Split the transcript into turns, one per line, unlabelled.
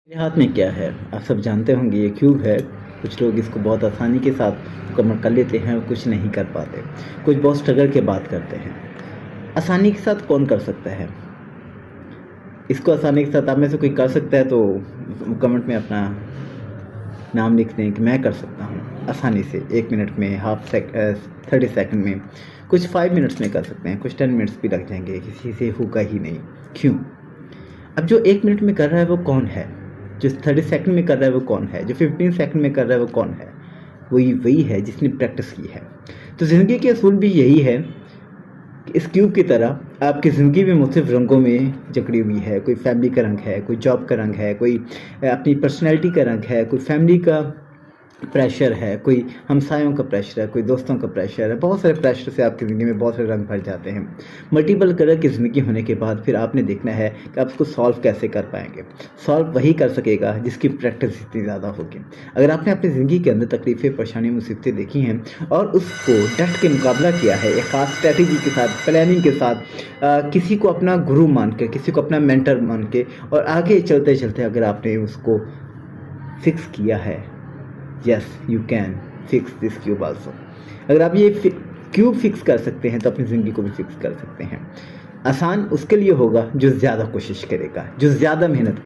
मेरे हाथ में क्या है? आप सब जानते होंगे ये क्यूब है। कुछ लोग इसको बहुत आसानी के साथ मुकम्मल कर लेते हैं और कुछ नहीं कर पाते। कुछ बहुत स्ट्रगल के बात करते हैं। आसानी के साथ कौन कर सकता है? इसको आसानी के साथ आप में से कोई कर सकता है तो कमेंट में अपना नाम लिख दें कि मैं कर सकता हूँ आसानी से 1 मिनट में, 30 सेकंड में, कुछ 5 मिनट्स में कर सकते हैं, कुछ 10 मिनट्स भी लग जाएंगे, किसी से होगा ही नहीं। क्यों? अब जो 1 मिनट में कर रहा है वो कौन है? जो 30 सेकंड में कर रहा है वो कौन है? जो 15 सेकंड में कर रहा है वो कौन है? वही वही है जिसने प्रैक्टिस की है। तो ज़िंदगी के असूल भी यही है कि इस क्यूब की तरह आपकी ज़िंदगी भी मुख्तलिफ़ रंगों में जकड़ी हुई है। कोई फैमिली का रंग है, कोई जॉब का रंग है, कोई अपनी पर्सनैलिटी का रंग है, कोई फैमिली का प्रेशर है, कोई हमसायों का प्रेशर है, कोई दोस्तों का प्रेशर है। बहुत सारे प्रेशर से आपकी ज़िंदगी में बहुत सारे रंग भर जाते हैं। मल्टीपल कलर की ज़िंदगी होने के बाद फिर आपने देखना है कि आप उसको सॉल्व कैसे कर पाएंगे। सॉल्व वही कर सकेगा जिसकी प्रैक्टिस इतनी ज़्यादा होगी। अगर आपने अपनी ज़िंदगी के अंदर तकलीफ़ें, परेशानी, मुसीबतें देखी हैं और उसको डट के मुकाबला किया है एक ख़ास स्ट्रैटेजी के साथ, प्लानिंग के साथ, किसी को अपना गुरु मान के, किसी को अपना मेंटर मान के और आगे चलते चलते अगर आपने उसको फिक्स किया है, yes you can fix this cube also. अगर आप ये क्यूब फिक्स कर सकते हैं तो अपनी ज़िंदगी को भी फिक्स कर सकते हैं। आसान उसके लिए होगा जो ज़्यादा कोशिश करेगा, जो ज़्यादा मेहनत